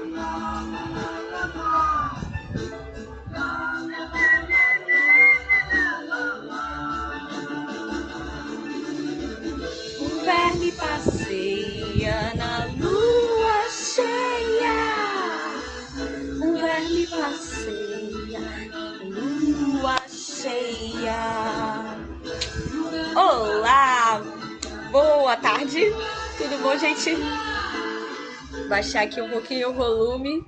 O verme passeia na lua cheia. O verme passeia na lua cheia. Olá! Boa tarde! Tudo bom, gente? Baixar aqui um pouquinho o volume.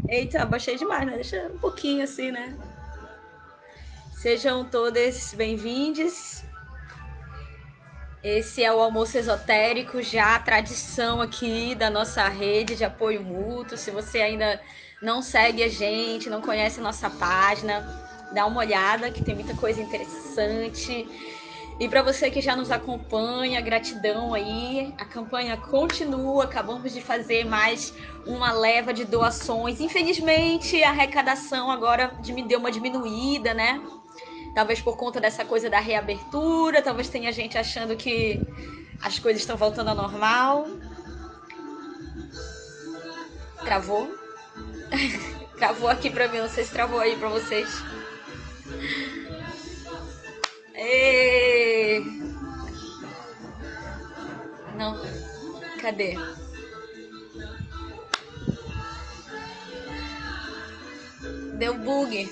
Eita, baixei demais, né? Deixa um pouquinho assim, né? Sejam todos bem-vindos. Esse é o Almoço Esotérico, já a tradição aqui da nossa rede de apoio mútuo. Se você ainda não segue a gente, não conhece a nossa página, dá uma olhada que tem muita coisa interessante. E para você que já nos acompanha, gratidão aí. A campanha continua, acabamos de fazer mais uma leva de doações. Infelizmente, a arrecadação agora deu uma diminuída, né? Talvez por conta dessa coisa da reabertura, talvez tenha gente achando que as coisas estão voltando ao normal. Travou? Travou aqui pra mim, não sei se travou aí pra vocês. Ê! Não. Cadê? Deu bug.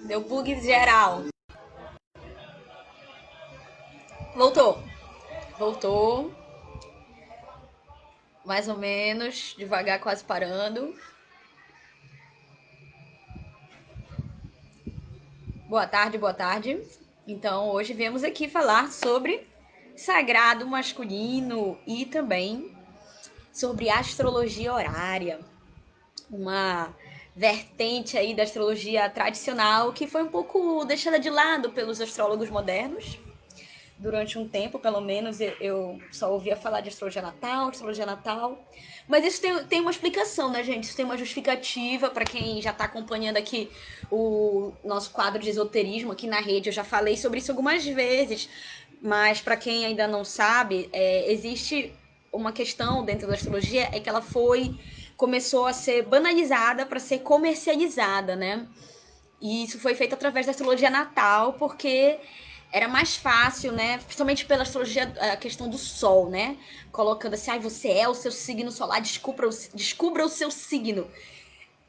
Deu bug geral. Voltou. Voltou. Mais ou menos. Devagar, quase parando. Boa tarde, boa tarde. Então, hoje viemos aqui falar sobre sagrado masculino e também sobre astrologia horária. Uma vertente aí da astrologia tradicional que foi um pouco deixada de lado pelos astrólogos modernos. Durante um tempo, pelo menos, eu só ouvia falar de astrologia natal. Mas isso tem uma explicação, né, gente? Isso tem uma justificativa para quem já está acompanhando aqui o nosso quadro de esoterismo aqui na rede. Eu já falei sobre isso algumas vezes, mas para quem ainda não sabe, existe uma questão dentro da astrologia, é que ela começou a ser banalizada para ser comercializada, né? E isso foi feito através da astrologia natal, porque era mais fácil, né? Principalmente pela astrologia, a questão do sol, né? Colocando assim, você é o seu signo solar, descubra o seu signo.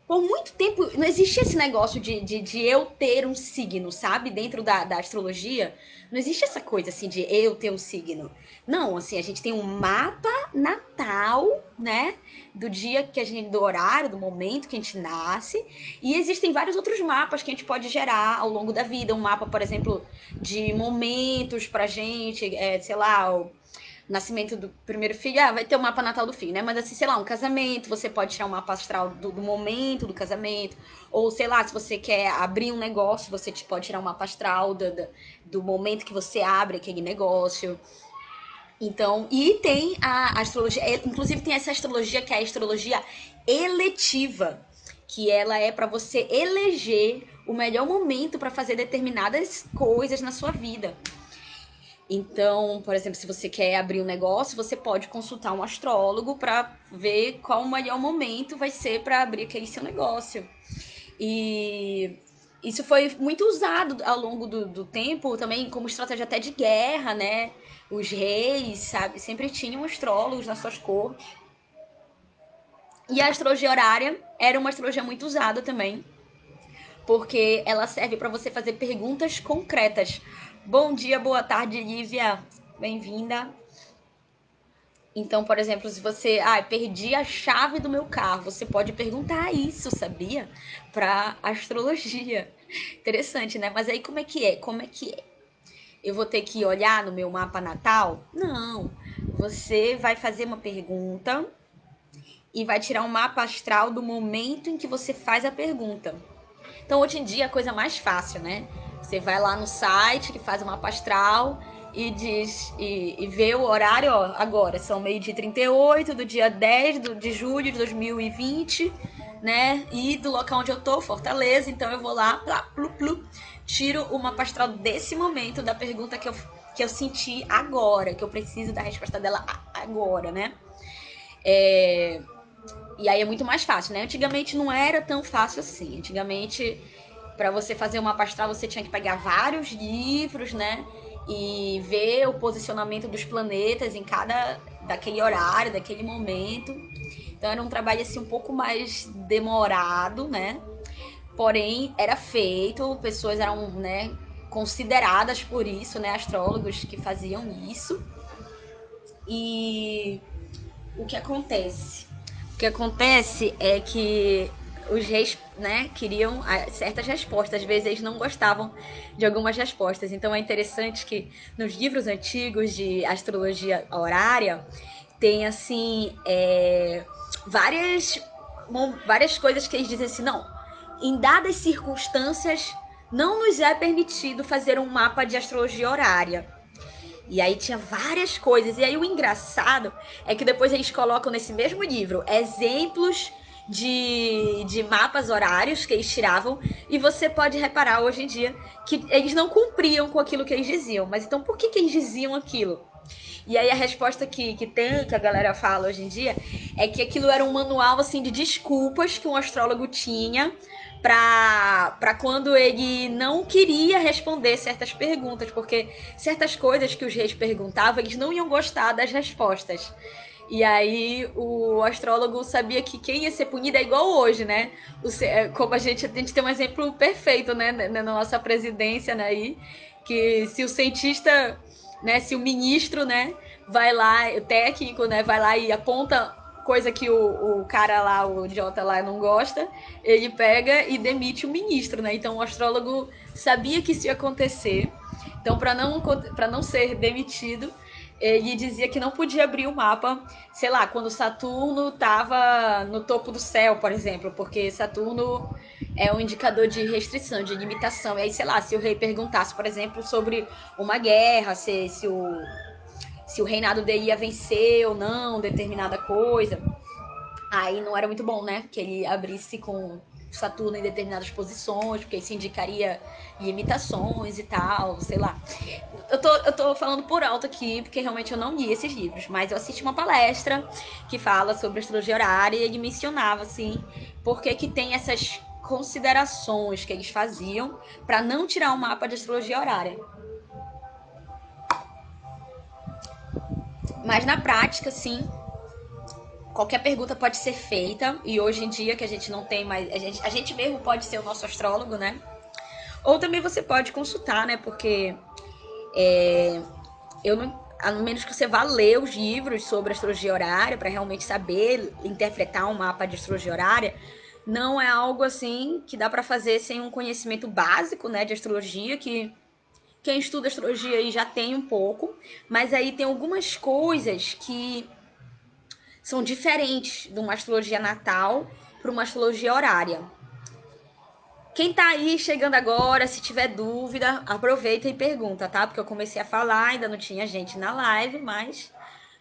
Por muito tempo não existia esse negócio de eu ter um signo, sabe? Dentro da astrologia, não existe essa coisa assim de eu ter um signo. Não, assim, a gente tem um mapa natal, né? Do horário, do momento que a gente nasce. E existem vários outros mapas que a gente pode gerar ao longo da vida. Um mapa, por exemplo, de momentos pra gente, sei lá, nascimento do primeiro filho, vai ter o mapa natal do filho, né? Mas assim, sei lá, um casamento, você pode tirar um mapa astral do momento do casamento, ou sei lá, se você quer abrir um negócio, você pode tirar um mapa astral do momento que você abre aquele negócio. Então, e tem a astrologia, inclusive tem essa astrologia que é a astrologia eletiva, que ela é para você eleger o melhor momento para fazer determinadas coisas na sua vida. Então, por exemplo, se você quer abrir um negócio, você pode consultar um astrólogo para ver qual o melhor momento vai ser para abrir aquele seu negócio. E isso foi muito usado ao longo do tempo também como estratégia até de guerra, né? Os reis, sabe, sempre tinham astrólogos nas suas cortes. E a astrologia horária era uma astrologia muito usada também, porque ela serve para você fazer perguntas concretas. Bom dia, boa tarde, Lívia. Bem-vinda. Então, por exemplo, se você, perdi a chave do meu carro, você pode perguntar isso, sabia? Para astrologia. Interessante, né? Mas aí como é que é? Como é que é? Eu vou ter que olhar no meu mapa natal? Não. Você vai fazer uma pergunta e vai tirar um mapa astral do momento em que você faz a pergunta. Então, hoje em dia, a coisa mais fácil, né? Você vai lá no site que faz o mapa astral e diz e vê o horário, ó, agora são 12h38 do dia 10 de julho de 2020, né? E do local onde eu tô, Fortaleza, então eu vou lá, tiro o mapa astral desse momento da pergunta que eu senti agora, que eu preciso da resposta dela agora, né? E aí é muito mais fácil, né? Antigamente não era tão fácil assim. Antigamente, para você fazer uma mapa astral, você tinha que pegar vários livros, né? E ver o posicionamento dos planetas em cada daquele horário, daquele momento. Então era um trabalho assim um pouco mais demorado, né? Porém, era feito, pessoas eram, né, consideradas por isso, né, astrólogos que faziam isso. E o que acontece? O que acontece é que os reis, né, queriam certas respostas, às vezes eles não gostavam de algumas respostas. Então é interessante que nos livros antigos de astrologia horária tem assim várias coisas que eles dizem assim, não, em dadas circunstâncias não nos é permitido fazer um mapa de astrologia horária. E aí tinha várias coisas. E aí o engraçado é que depois eles colocam nesse mesmo livro exemplos de mapas horários que eles tiravam. E você pode reparar hoje em dia que eles não cumpriam com aquilo que eles diziam. Mas então por que eles diziam aquilo? E aí a resposta que a galera fala hoje em dia é que aquilo era um manual assim de desculpas que um astrólogo tinha para quando ele não queria responder certas perguntas, porque certas coisas que os reis perguntavam, eles não iam gostar das respostas. E aí o astrólogo sabia que quem ia ser punido é igual hoje, né? Como a gente tem um exemplo perfeito, né, na nossa presidência, né, aí, que se o cientista, né, se o ministro, né, vai lá, o técnico, né, vai lá e aponta coisa que o cara lá, o idiota lá não gosta, ele pega e demite o ministro, né? Então o astrólogo sabia que isso ia acontecer. Então, para não ser demitido, ele dizia que não podia abrir o mapa, sei lá, quando Saturno estava no topo do céu, por exemplo, porque Saturno é um indicador de restrição, de limitação. E aí, sei lá, se o rei perguntasse, por exemplo, sobre uma guerra, se o reinado dele ia vencer ou não determinada coisa, aí não era muito bom, né? Que ele abrisse com Saturno em determinadas posições, porque isso indicaria limitações e tal, sei lá. Eu tô falando por alto aqui, porque realmente eu não li esses livros, mas eu assisti uma palestra que fala sobre astrologia horária e ele mencionava, assim, porque que tem essas considerações que eles faziam para não tirar o mapa de astrologia horária. Mas na prática, sim, qualquer pergunta pode ser feita, e hoje em dia que a gente não tem mais. A gente mesmo pode ser o nosso astrólogo, né? Ou também você pode consultar, né? Porque eu não. A menos que você vá ler os livros sobre astrologia horária para realmente saber interpretar um mapa de astrologia horária, não é algo assim que dá para fazer sem um conhecimento básico, né, de astrologia, que quem estuda astrologia aí já tem um pouco, mas aí tem algumas coisas que são diferentes de uma astrologia natal para uma astrologia horária. Quem tá aí chegando agora, se tiver dúvida, aproveita e pergunta, tá? Porque eu comecei a falar, ainda não tinha gente na live, mas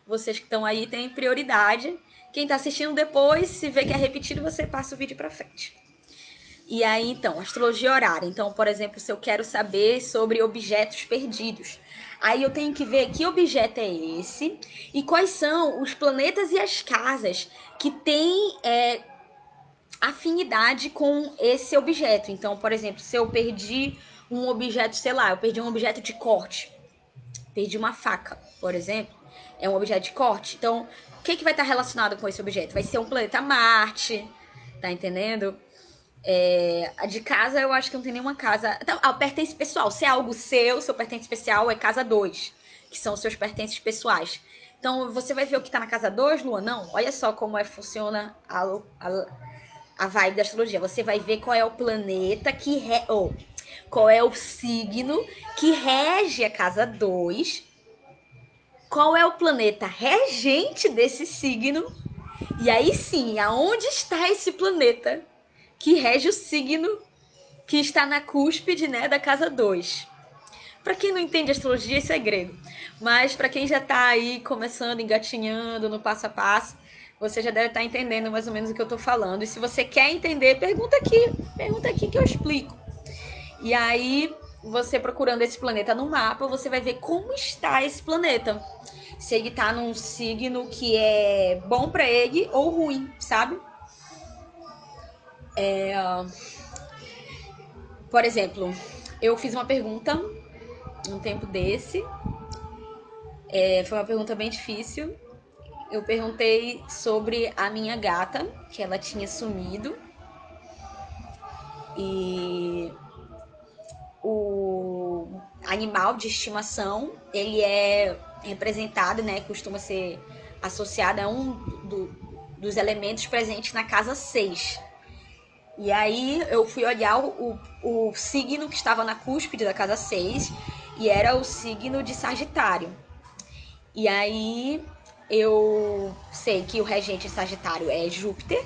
vocês que estão aí têm prioridade. Quem tá assistindo depois, se vê que é repetido, você passa o vídeo para frente. E aí, então, astrologia horária. Então, por exemplo, se eu quero saber sobre objetos perdidos, aí eu tenho que ver que objeto é esse e quais são os planetas e as casas que têm afinidade com esse objeto. Então, por exemplo, se eu perdi um objeto, sei lá, eu perdi um objeto de corte, perdi uma faca, por exemplo, é um objeto de corte. Então, o que vai estar relacionado com esse objeto? Vai ser um planeta Marte, tá entendendo? A de casa, eu acho que não tem nenhuma casa. Então, pertence pessoal. Se é algo seu pertence especial é casa 2, que são os seus pertences pessoais. Então, você vai ver o que tá na casa 2, Lua? Não. Olha só como funciona a vibe da astrologia. Você vai ver qual é o planeta qual é o signo que rege a casa 2, qual é o planeta regente desse signo, e aí sim, aonde está esse planeta que rege o signo que está na cúspide, né, da casa 2. Para quem não entende astrologia, isso é grego. Mas para quem já está aí começando, engatinhando no passo a passo, você já deve estar entendendo mais ou menos o que eu estou falando. E se você quer entender, pergunta aqui que eu explico. E aí, você procurando esse planeta no mapa, você vai ver como está esse planeta. se ele tá num signo que é bom pra ele ou ruim, sabe? Por exemplo, eu fiz uma pergunta um tempo desse, foi uma pergunta bem difícil. Eu perguntei sobre a minha gata, que ela tinha sumido. E o animal de estimação, ele é representado, né, costuma ser associado a dos elementos presentes na casa 6. E aí eu fui olhar o signo que estava na cúspide da casa 6 e era o signo de Sagitário. E aí eu sei que o regente Sagitário é Júpiter.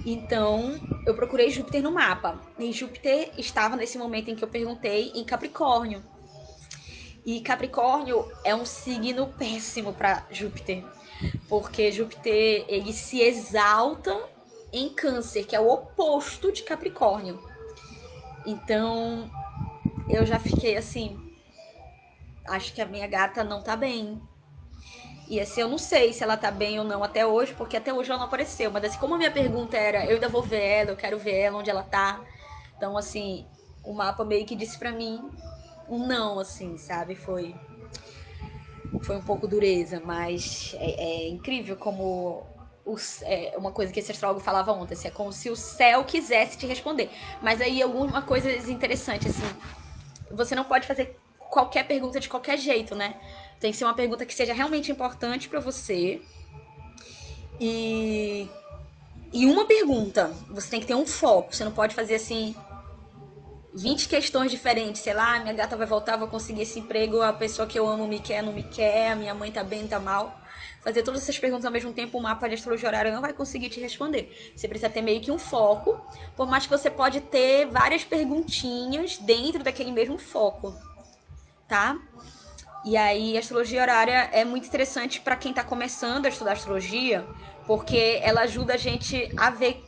Então, eu procurei Júpiter no mapa. E Júpiter estava, nesse momento em que eu perguntei, em Capricórnio. E Capricórnio é um signo péssimo para Júpiter. Porque Júpiter, ele se exalta em Câncer, que é o oposto de Capricórnio. Então, eu já fiquei assim, acho que a minha gata não tá bem. E assim, eu não sei se ela tá bem ou não até hoje, porque até hoje ela não apareceu. Mas assim, como a minha pergunta era, eu ainda vou ver ela, eu quero ver ela, onde ela tá. Então, assim, o mapa meio que disse pra mim um não, assim, sabe? Foi um pouco dureza, mas é incrível como uma coisa que esse astrólogo falava ontem, assim, é como se o céu quisesse te responder. Mas aí alguma coisa interessante, assim, você não pode fazer qualquer pergunta de qualquer jeito, né? Tem que ser uma pergunta que seja realmente importante para você. E, e uma pergunta. Você tem que ter um foco. Você não pode fazer assim 20 questões diferentes. Sei lá, minha gata vai voltar, vou conseguir esse emprego, a pessoa que eu amo me quer, não me quer, a minha mãe tá bem, tá mal. Fazer todas essas perguntas ao mesmo tempo, o mapa de astrologia horária não vai conseguir te responder. Você precisa ter meio que um foco, por mais que você pode ter várias perguntinhas dentro daquele mesmo foco, tá? E aí, a astrologia horária é muito interessante para quem está começando a estudar astrologia, porque ela ajuda a gente a ver,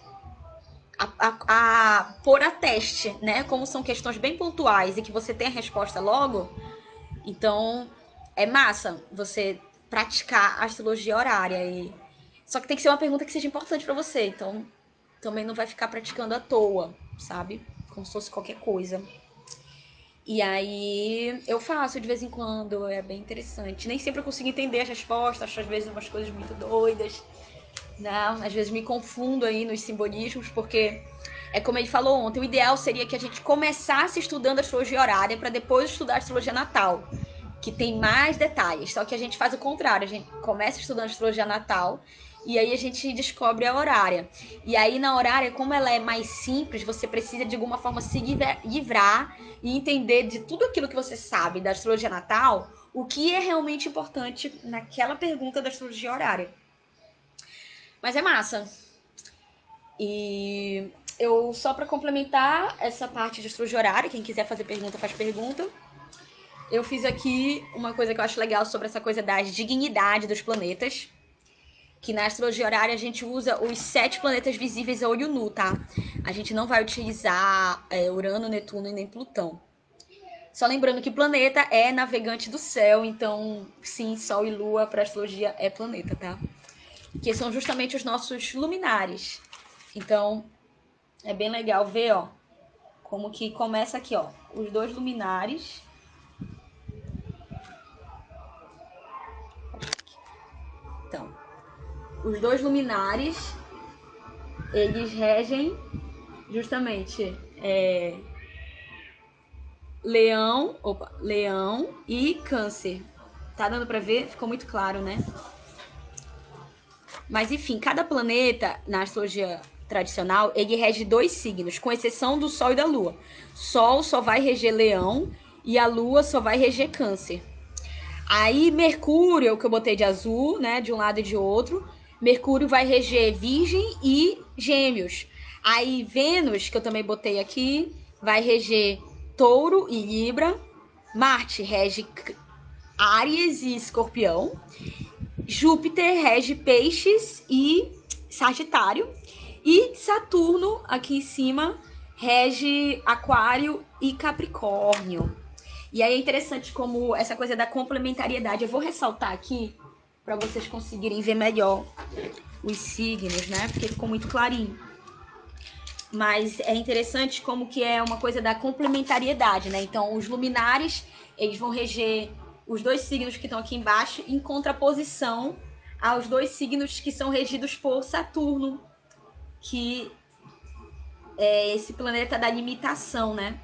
a pôr a teste, né? Como são questões bem pontuais e que você tem a resposta logo, então é massa você praticar a astrologia horária. Só que tem que ser uma pergunta que seja importante para você, então também não vai ficar praticando à toa, sabe? Como se fosse qualquer coisa. E aí eu faço de vez em quando, é bem interessante. Nem sempre eu consigo entender as respostas, acho às vezes umas coisas muito doidas. Não, às vezes me confundo aí nos simbolismos, porque é como ele falou ontem, o ideal seria que a gente começasse estudando astrologia horária para depois estudar astrologia natal, que tem mais detalhes. Só que a gente faz o contrário, a gente começa estudando astrologia natal e aí a gente descobre a horária. E aí na horária, como ela é mais simples, você precisa de alguma forma se livrar e entender de tudo aquilo que você sabe da astrologia natal, o que é realmente importante naquela pergunta da astrologia horária. Mas é massa. E eu, só para complementar essa parte de astrologia horária, quem quiser fazer pergunta, faz pergunta. Eu fiz aqui uma coisa que eu acho legal sobre essa coisa da dignidade dos planetas. Que na astrologia horária a gente usa os 7 planetas visíveis a olho nu, tá? A gente não vai utilizar Urano, Netuno e nem Plutão. Só lembrando que planeta é navegante do céu, então sim, Sol e Lua para astrologia é planeta, tá? Que são justamente os nossos luminares. Então, é bem legal ver, ó, como que começa aqui, ó, os dois luminares. Então, os dois luminares, eles regem justamente Leão e Câncer. Tá dando pra ver? Ficou muito claro, né? Mas enfim, cada planeta na astrologia tradicional, ele rege 2 signos, com exceção do Sol e da Lua. Sol só vai reger Leão e a Lua só vai reger Câncer. Aí Mercúrio, é o que eu botei de azul, né, de um lado e de outro. Mercúrio vai reger Virgem e Gêmeos. Aí Vênus, que eu também botei aqui, vai reger Touro e Libra. Marte rege Áries e Escorpião. Júpiter rege Peixes e Sagitário. E Saturno, aqui em cima, rege Aquário e Capricórnio. E aí é interessante como essa coisa da complementariedade. Eu vou ressaltar aqui para vocês conseguirem ver melhor os signos, né? Porque ficou muito clarinho. Mas é interessante como que é uma coisa da complementariedade, né? Então, os luminares, eles vão reger os dois signos que estão aqui embaixo em contraposição aos dois signos que são regidos por Saturno, que é esse planeta da limitação, né?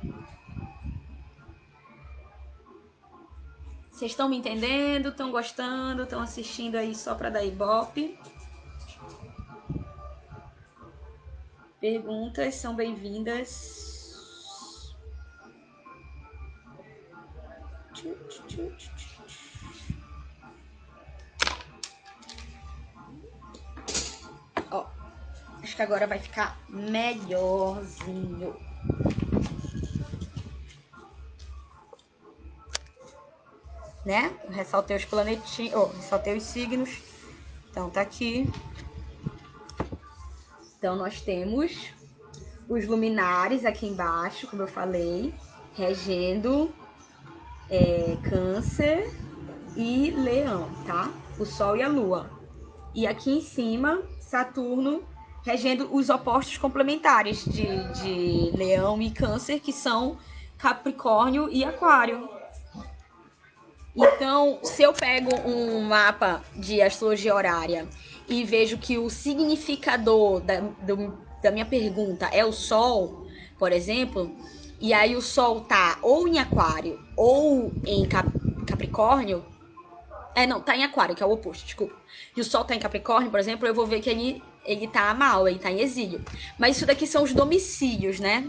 Vocês estão me entendendo? Estão gostando? Estão assistindo aí só para dar ibope? Perguntas são bem-vindas. Ó, acho que agora vai ficar melhorzinho. Né? Eu ressaltei os planetinhos, ressaltei os signos. Então tá aqui. Então nós temos os luminares aqui embaixo, como eu falei, regendo Câncer e Leão, tá? O Sol e a Lua. E aqui em cima, Saturno regendo os opostos complementares de Leão e Câncer, que são Capricórnio e Aquário. Então, se eu pego um mapa de astrologia horária e vejo que o significador da minha pergunta é o Sol, por exemplo, e aí o Sol tá ou em Aquário ou em Capricórnio, não, tá em Aquário, que é o oposto, desculpa. E o Sol tá em Capricórnio, por exemplo, eu vou ver que ele tá mal, ele tá em exílio. Mas isso daqui são os domicílios, né?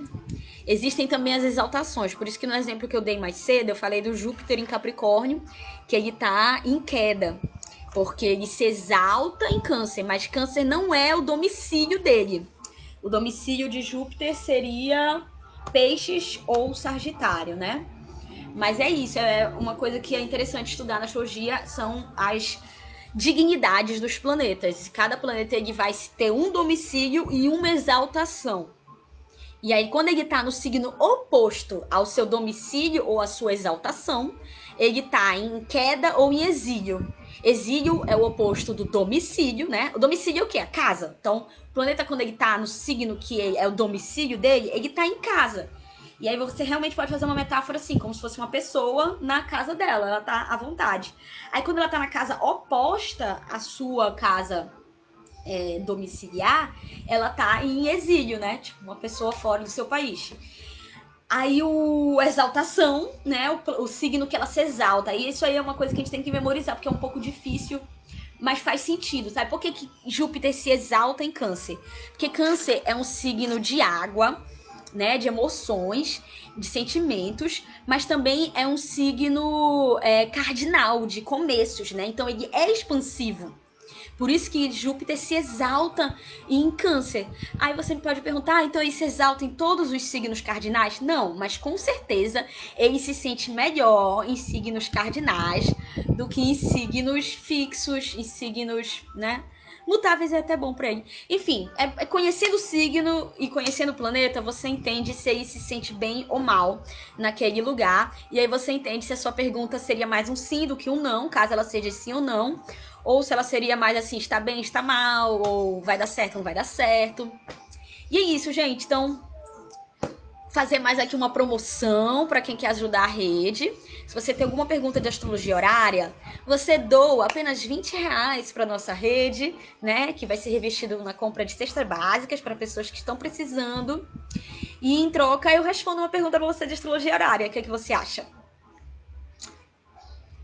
Existem também as exaltações, por isso que no exemplo que eu dei mais cedo, eu falei do Júpiter em Capricórnio, que ele tá em queda, porque ele se exalta em Câncer, mas Câncer não é o domicílio dele. O domicílio de Júpiter seria Peixes ou Sagitário, né? Mas é isso, é uma coisa que é interessante estudar na astrologia, são as dignidades dos planetas. Cada planeta ele vai ter um domicílio e uma exaltação. E aí, quando ele tá no signo oposto ao seu domicílio ou à sua exaltação, ele tá em queda ou em exílio. Exílio é o oposto do domicílio, né? O domicílio é o quê? A casa. Então, o planeta, quando ele tá no signo que é o domicílio dele, ele tá em casa. E aí você realmente pode fazer uma metáfora assim, como se fosse uma pessoa na casa dela, ela tá à vontade. Aí quando ela tá na casa oposta à sua casa domiciliar, ela tá em exílio, né? Tipo, uma pessoa fora do seu país. Aí o exaltação, né? O signo que ela se exalta. E isso aí é uma coisa que a gente tem que memorizar, porque é um pouco difícil, mas faz sentido, sabe? Por que Júpiter se exalta em Câncer? Porque Câncer é um signo de água, né? De emoções, de sentimentos, mas também é um signo cardinal, de começos, né? Então ele é expansivo. Por isso que Júpiter se exalta em Câncer. Aí você me pode perguntar, então ele se exalta em todos os signos cardinais? Não, mas com certeza ele se sente melhor em signos cardinais do que em signos fixos, em signos, né? Mutáveis é até bom para ele. Enfim, conhecendo o signo e conhecendo o planeta, você entende se ele se sente bem ou mal naquele lugar. E aí você entende se a sua pergunta seria mais um sim do que um não, caso ela seja sim ou não. Ou se ela seria mais assim, está bem, está mal, ou vai dar certo, não vai dar certo. E é isso, gente. Então, fazer mais aqui uma promoção para quem quer ajudar a rede. Se você tem alguma pergunta de astrologia horária, você doa apenas R$20 para nossa rede, né? Que vai ser revestido na compra de cestas básicas para pessoas que estão precisando. E em troca, eu respondo uma pergunta para você de astrologia horária. O que é que você acha?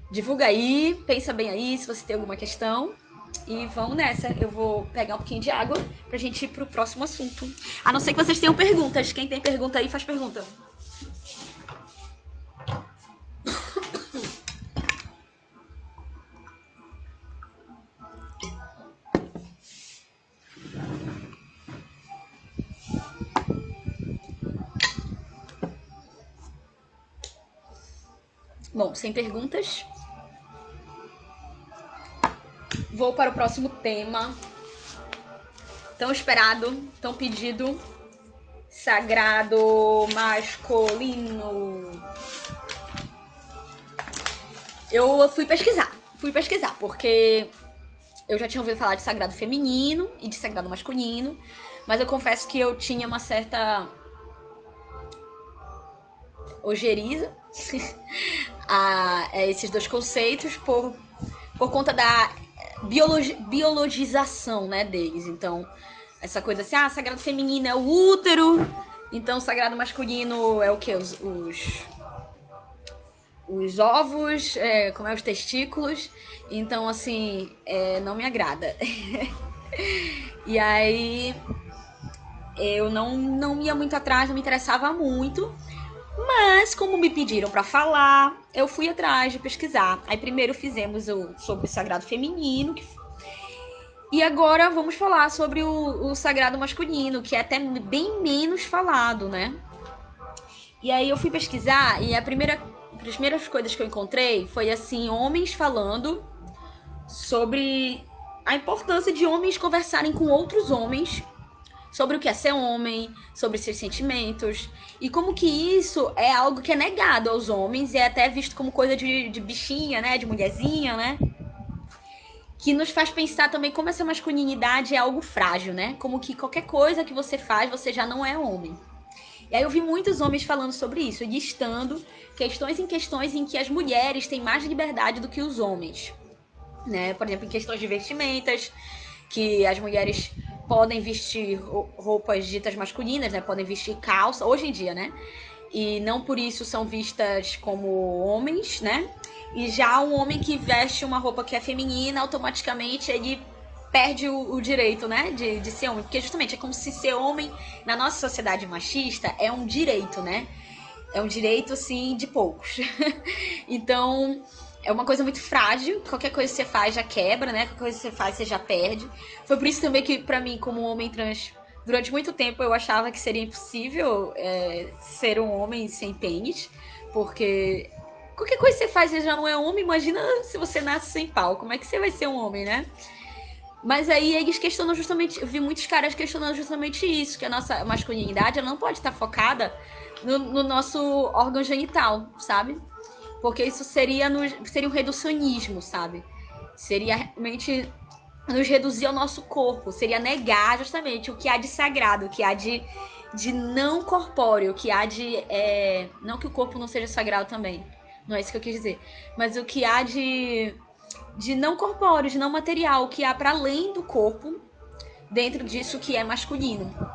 Divulga aí, pensa bem aí se você tem alguma questão. E vamos nessa. Eu vou pegar um pouquinho de água pra gente ir pro próximo assunto. A não ser que vocês tenham perguntas. Quem tem pergunta aí, faz pergunta. Bom, sem perguntas, vou para o próximo tema. Tão esperado, tão pedido. Sagrado masculino. eu fui pesquisar, porque eu já tinha ouvido falar de sagrado feminino e de sagrado masculino, mas eu confesso que eu tinha uma certa ojeriza a esses dois conceitos por conta da biologização, né, deles. Então, essa coisa assim, sagrado feminino é o útero, então sagrado masculino é o quê? Os ovos, como é os testículos. Então, assim, não me agrada. E aí eu não ia muito atrás, não me interessava muito. Mas, como me pediram para falar, eu fui atrás de pesquisar. Aí primeiro fizemos sobre o sagrado feminino. E agora vamos falar sobre o sagrado masculino, que é até bem menos falado, né? E aí eu fui pesquisar e as primeiras coisas que eu encontrei foi assim, homens falando sobre a importância de homens conversarem com outros homens sobre o que é ser homem, sobre seus sentimentos, e como que isso é algo que é negado aos homens e é até visto como coisa de bichinha, né, de mulherzinha, né? Que nos faz pensar também como essa masculinidade é algo frágil, né? Como que qualquer coisa que você faz, você já não é homem. E aí eu vi muitos homens falando sobre isso, listando questões em que as mulheres têm mais liberdade do que os homens, né? Por exemplo, em questões de vestimentas, que as mulheres podem vestir roupas ditas masculinas, né? Podem vestir calça, hoje em dia, né? E não por isso são vistas como homens, né? E já um homem que veste uma roupa que é feminina, automaticamente ele perde o direito, né? De ser homem. Porque justamente é como se ser homem, na nossa sociedade machista, é um direito, né? É um direito, assim, de poucos. Então, é uma coisa muito frágil. Qualquer coisa que você faz já quebra, né? Qualquer coisa que você faz, você já perde. Foi por isso também que, pra mim, como homem trans, durante muito tempo eu achava que seria impossível ser um homem sem pênis. Porque qualquer coisa que você faz, você já não é homem. Imagina se você nasce sem pau. Como é que você vai ser um homem, né? Mas aí eles questionam justamente, eu vi muitos caras questionando justamente isso, que a nossa masculinidade ela não pode estar focada no nosso órgão genital, sabe? Porque isso seria um reducionismo, sabe? Seria realmente nos reduzir ao nosso corpo, seria negar justamente o que há de sagrado, o que há de não corpóreo, o que há de... não que o corpo não seja sagrado também, não é isso que eu quis dizer, mas o que há de não corpóreo, de não material, o que há para além do corpo, dentro disso que é masculino.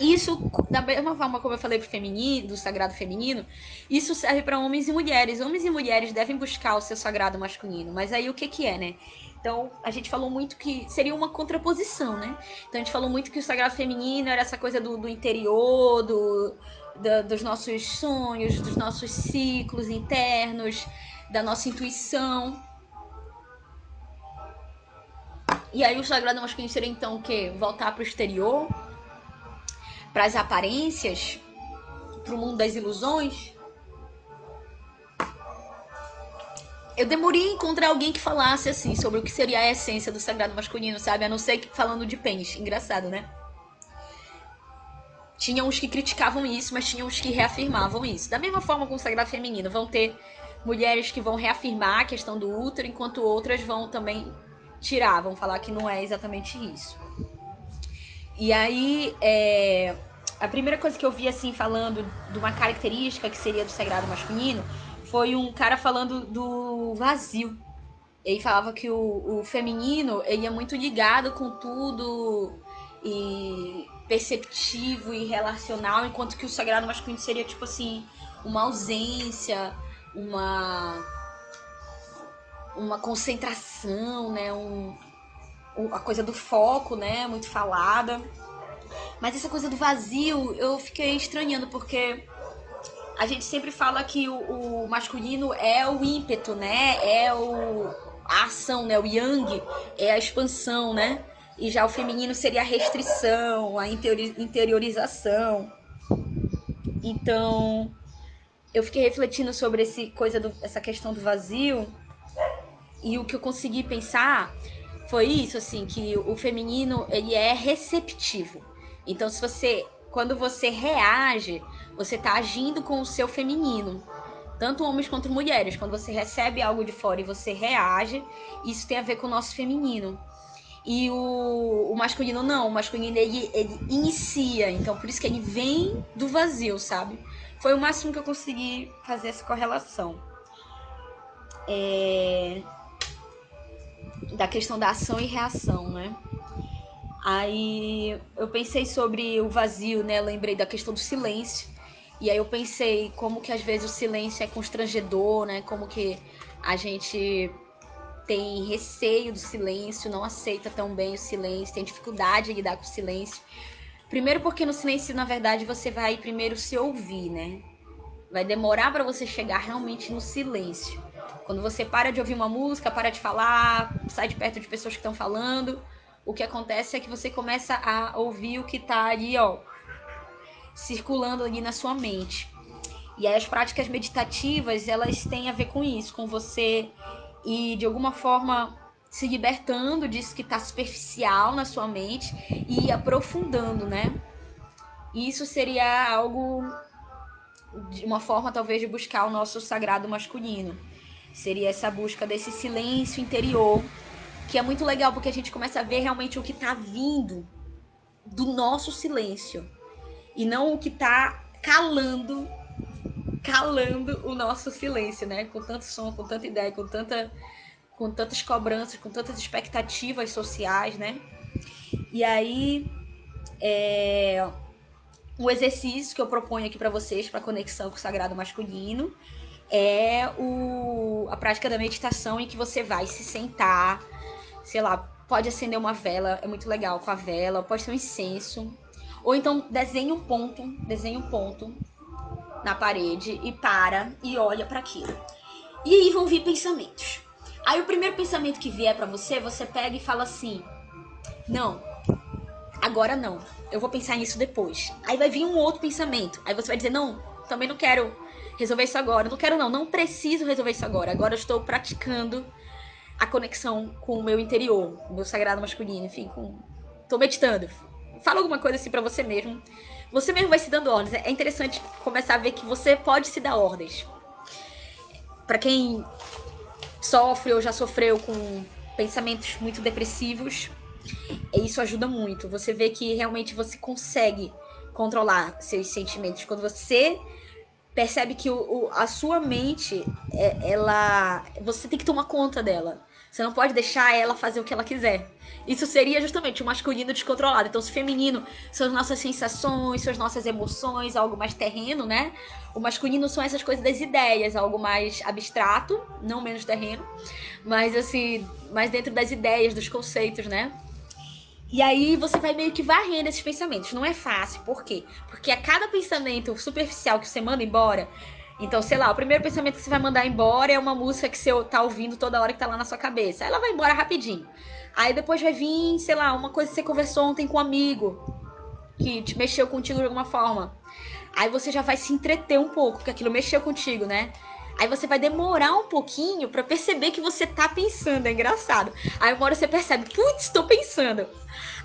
Isso, da mesma forma como eu falei pro feminino, do sagrado feminino, isso serve para homens e mulheres. Homens e mulheres devem buscar o seu sagrado masculino. Mas aí o que é, né? Então, a gente falou muito que seria uma contraposição, né? Então, a gente falou muito que o sagrado feminino era essa coisa do interior, dos nossos sonhos, dos nossos ciclos internos, da nossa intuição. E aí o sagrado masculino seria então o quê? Voltar para o exterior, para as aparências, para o mundo das ilusões. Eu demorei a encontrar alguém que falasse assim sobre o que seria a essência do sagrado masculino, sabe? A não ser que falando de pênis. Engraçado, né? Tinham os que criticavam isso, mas tinham os que reafirmavam isso. Da mesma forma com o sagrado feminino, vão ter mulheres que vão reafirmar a questão do útero, enquanto outras vão também tirar, vão falar que não é exatamente isso. E aí, a primeira coisa que eu vi, assim, falando de uma característica que seria do sagrado masculino, foi um cara falando do vazio. Ele falava que o feminino, ele é muito ligado com tudo e perceptivo e relacional, enquanto que o sagrado masculino seria, tipo assim, uma ausência, uma concentração, né? A coisa do foco, né? Muito falada. Mas essa coisa do vazio, eu fiquei estranhando, porque a gente sempre fala que o masculino é o ímpeto, né? A ação, né? O yang é a expansão, né? E já o feminino seria a restrição, a interiorização. Então, eu fiquei refletindo sobre essa questão do vazio, e o que eu consegui pensar foi isso, assim, que o feminino, ele é receptivo. Então, quando você reage, você tá agindo com o seu feminino. tanto homens quanto mulheres. Quando você recebe algo de fora e você reage, isso tem a ver com o nosso feminino. E o masculino não, o masculino ele inicia, então por isso que ele vem do vazio, sabe? Foi o máximo que eu consegui fazer essa correlação. Da questão da ação e reação, né? Aí eu pensei sobre o vazio, né? Eu lembrei da questão do silêncio. E aí eu pensei como que às vezes o silêncio é constrangedor, né? Como que a gente tem receio do silêncio, não aceita tão bem o silêncio, tem dificuldade de lidar com o silêncio. Primeiro porque no silêncio, na verdade, você vai primeiro se ouvir, né? Vai demorar para você chegar realmente no silêncio. Quando você para de ouvir uma música, para de falar, sai de perto de pessoas que estão falando, o que acontece é que você começa a ouvir o que tá ali, ó, circulando ali na sua mente. E aí as práticas meditativas, elas têm a ver com isso, com você ir de alguma forma se libertando disso que tá superficial na sua mente e ir aprofundando, né? E isso seria algo de uma forma talvez de buscar o nosso sagrado masculino. Seria essa busca desse silêncio interior, que é muito legal porque a gente começa a ver realmente o que tá vindo do nosso silêncio e não o que tá calando o nosso silêncio, né? Com tanto som, com tanta ideia, com tantas cobranças, com tantas expectativas sociais, né? E aí, o exercício que eu proponho aqui para vocês, para conexão com o sagrado masculino, é a prática da meditação, em que você vai se sentar, sei lá, pode acender uma vela, é muito legal com a vela, pode ser um incenso, ou então desenhe um ponto na parede e para e olha para aquilo. E aí vão vir pensamentos. Aí o primeiro pensamento que vier para você, você pega e fala assim: não, agora não, eu vou pensar nisso depois. Aí vai vir um outro pensamento, aí você vai dizer: não, também não quero resolver isso agora, não preciso resolver isso agora eu estou praticando a conexão com o meu interior, o meu sagrado masculino, enfim, tô meditando. Fala alguma coisa assim pra você mesmo. Você mesmo vai se dando ordens. É interessante começar a ver que você pode se dar ordens. Pra quem sofre ou já sofreu com pensamentos muito depressivos, isso ajuda muito. Você vê que realmente você consegue controlar seus sentimentos. Quando você percebe que a sua mente, você tem que tomar conta dela. Você não pode deixar ela fazer o que ela quiser. Isso seria justamente o masculino descontrolado. Então, se feminino são as nossas sensações, são as nossas emoções, algo mais terreno, né? O masculino são essas coisas das ideias, algo mais abstrato, não menos terreno, mas assim, mais dentro das ideias, dos conceitos, né? E aí você vai meio que varrendo esses pensamentos. Não é fácil. Por quê? Porque a cada pensamento superficial que você manda embora... Então, sei lá, o primeiro pensamento que você vai mandar embora é uma música que você tá ouvindo toda hora que tá lá na sua cabeça. Aí ela vai embora rapidinho. Aí depois vai vir, sei lá, uma coisa que você conversou ontem com um amigo que te mexeu contigo de alguma forma. Aí você já vai se entreter um pouco, porque aquilo mexeu contigo, né? Aí você vai demorar um pouquinho pra perceber que você tá pensando, é engraçado. Aí uma hora você percebe, putz, tô pensando.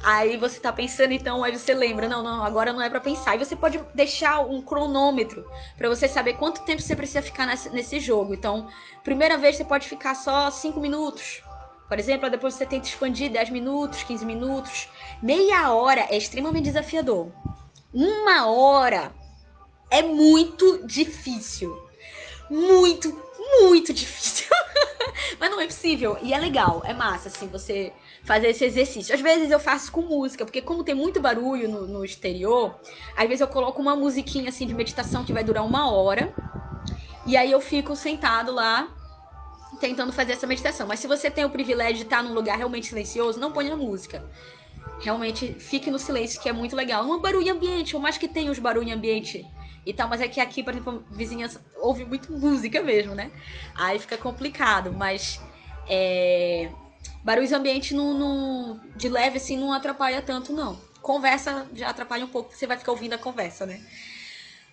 Aí você tá pensando, então, aí você lembra, não, agora não é pra pensar. E você pode deixar um cronômetro pra você saber quanto tempo você precisa ficar nesse jogo. Então, primeira vez você pode ficar só 5 minutos. Por exemplo, depois você tenta expandir 10 minutos, 15 minutos. Meia hora é extremamente desafiador. 1 hora é muito difícil. Muito, muito difícil. Mas não é possível. E é legal, é massa, assim, você fazer esse exercício. Às vezes eu faço com música, porque como tem muito barulho no exterior, às vezes eu coloco uma musiquinha, assim, de meditação que vai durar 1 hora. E aí eu fico sentado lá, tentando fazer essa meditação. Mas se você tem o privilégio de estar num lugar realmente silencioso, não ponha música. Realmente fique no silêncio, que é muito legal. Não é barulho ambiente, por mais que tenha os barulho ambiente e tal, mas é que aqui, por exemplo, a vizinhança ouve muito música mesmo, né? Aí fica complicado, mas barulhos ambiente de leve assim não atrapalha tanto, não. Conversa já atrapalha um pouco, porque você vai ficar ouvindo a conversa, né?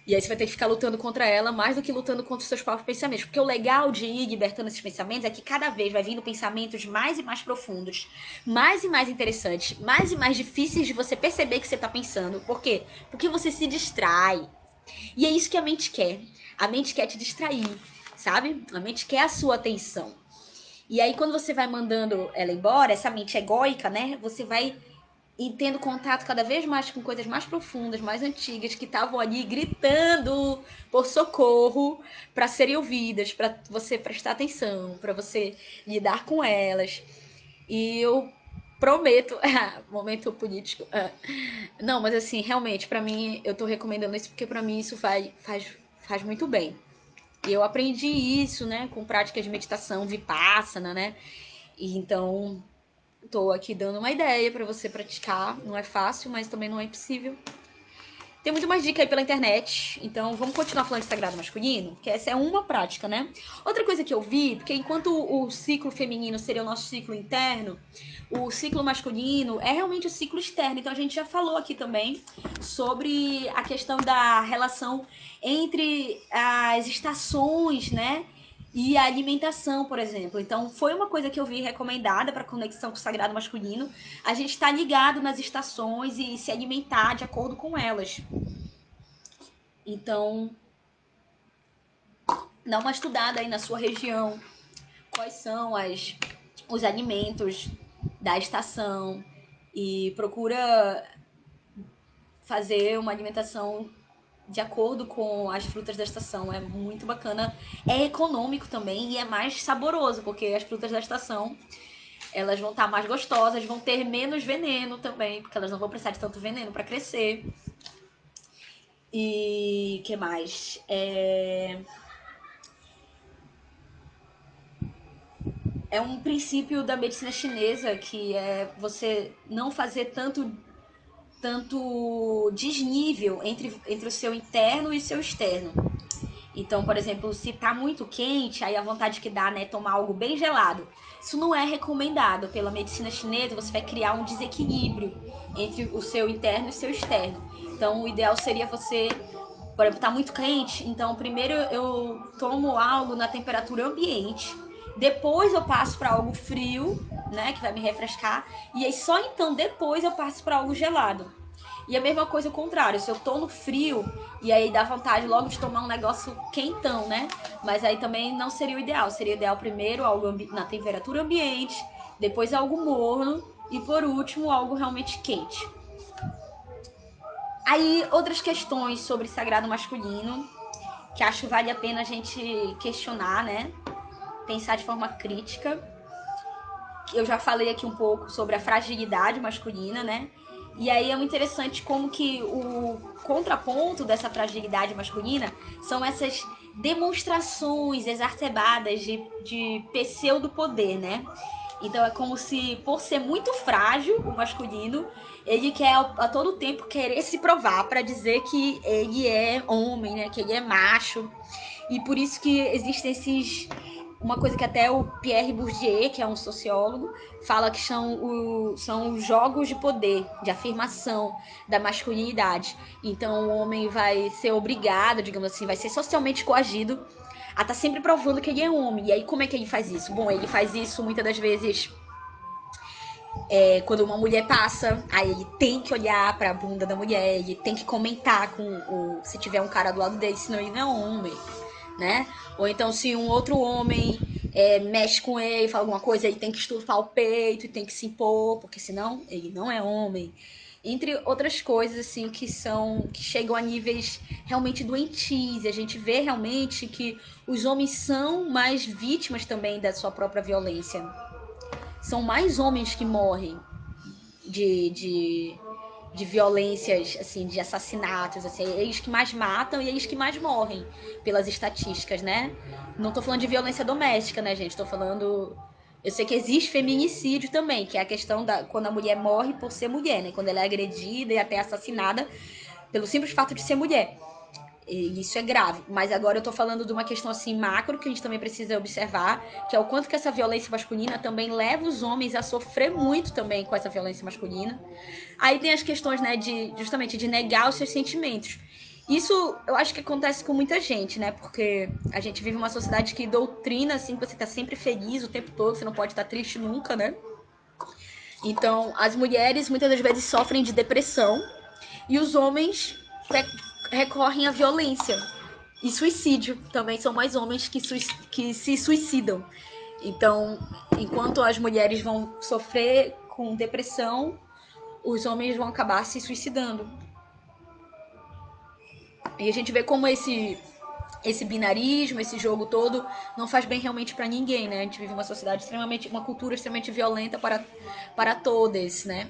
E aí você vai ter que ficar lutando contra ela mais do que lutando contra os seus próprios pensamentos. Porque o legal de ir libertando esses pensamentos é que cada vez vai vindo pensamentos mais e mais profundos, mais e mais interessantes, mais e mais difíceis de você perceber que você tá pensando. Por quê? Porque você se distrai. E é isso que a mente quer. A mente quer te distrair, sabe? A mente quer a sua atenção. E aí, quando você vai mandando ela embora, essa mente egóica, né? Você vai tendo contato cada vez mais com coisas mais profundas, mais antigas, que estavam ali gritando por socorro para serem ouvidas, para você prestar atenção, para você lidar com elas. E eu prometo, momento político. Não, mas assim, realmente, para mim, eu tô recomendando isso porque para mim isso faz muito bem. E eu aprendi isso, né, com práticas de meditação vipassana, né? E então tô aqui dando uma ideia para você praticar. Não é fácil, mas também não é impossível. Tem muito mais dica aí pela internet, então vamos continuar falando de sagrado masculino, que essa é uma prática, né? Outra coisa que eu vi, porque enquanto o ciclo feminino seria o nosso ciclo interno, o ciclo masculino é realmente o ciclo externo. Então a gente já falou aqui também sobre a questão da relação entre as estações, né? E a alimentação, por exemplo. Então, foi uma coisa que eu vi recomendada para conexão com o sagrado masculino. A gente está ligado nas estações e se alimentar de acordo com elas. Então, dá uma estudada aí na sua região. Quais são os alimentos da estação. E procura fazer uma alimentação de acordo com as frutas da estação. É muito bacana. É econômico também e é mais saboroso, porque as frutas da estação elas vão estar mais gostosas, vão ter menos veneno também, porque elas não vão precisar de tanto veneno para crescer. E que mais? É um princípio da medicina chinesa que é você não fazer tanto desnível entre o seu interno e o seu externo. Então, por exemplo, se tá muito quente, aí a vontade que dá, né, é tomar algo bem gelado. Isso não é recomendado pela medicina chinesa, você vai criar um desequilíbrio entre o seu interno e o seu externo. Então, o ideal seria você, por exemplo, tá muito quente, então primeiro eu tomo algo na temperatura ambiente, depois eu passo para algo frio, né, que vai me refrescar, e aí só então depois eu passo para algo gelado. E a mesma coisa o contrário, se eu tô no frio e aí dá vontade logo de tomar um negócio quentão, né? Mas aí também não seria o ideal. Seria o ideal primeiro algo na temperatura ambiente, depois algo morno e por último algo realmente quente. Aí outras questões sobre sagrado masculino que acho que vale a pena a gente questionar, né? Pensar de forma crítica. Eu já falei aqui um pouco sobre a fragilidade masculina, né? E aí é muito interessante como que o contraponto dessa fragilidade masculina são essas demonstrações exacerbadas de pseudo-poder, né? Então é como se, por ser muito frágil, o masculino, ele quer a todo tempo querer se provar para dizer que ele é homem, né? Que ele é macho. E por isso que existem esses uma coisa que até o Pierre Bourdieu, que é um sociólogo, fala que são os jogos de poder, de afirmação da masculinidade. Então o homem vai ser obrigado, digamos assim, vai ser socialmente coagido a estar sempre provando que ele é homem. E aí como é que ele faz isso? Bom, ele faz isso muitas das vezes quando uma mulher passa, aí ele tem que olhar pra bunda da mulher, ele tem que comentar se tiver um cara do lado dele, senão ele não é homem, né? Ou então se um outro homem mexe com ele, fala alguma coisa, ele tem que estufar o peito e tem que se impor, porque senão ele não é homem. Entre outras coisas, assim, que chegam a níveis realmente doentios. E a gente vê realmente que os homens são mais vítimas também da sua própria violência. São mais homens que morrem de violências, assim, de assassinatos, assim, eles que mais matam e eles que mais morrem pelas estatísticas, né? Não tô falando de violência doméstica, né, gente? Tô falando. Eu sei que existe feminicídio também, que é a questão da quando a mulher morre por ser mulher, né? Quando ela é agredida e até assassinada pelo simples fato de ser mulher. E isso é grave. Mas agora eu tô falando de uma questão assim macro que a gente também precisa observar, que é o quanto que essa violência masculina também leva os homens a sofrer muito também com essa violência masculina. Aí tem as questões, né, de justamente de negar os seus sentimentos. Isso eu acho que acontece com muita gente, né? Porque a gente vive uma sociedade que doutrina assim que você tá sempre feliz o tempo todo, você não pode estar triste nunca, né? Então, as mulheres muitas das vezes sofrem de depressão e os homens recorrem à violência e suicídio. Também são mais homens que se suicidam. Então, enquanto as mulheres vão sofrer com depressão, os homens vão acabar se suicidando. E a gente vê como esse binarismo, esse jogo todo, não faz bem realmente para ninguém, né? A gente vive uma sociedade extremamente, uma cultura extremamente violenta para todos, né?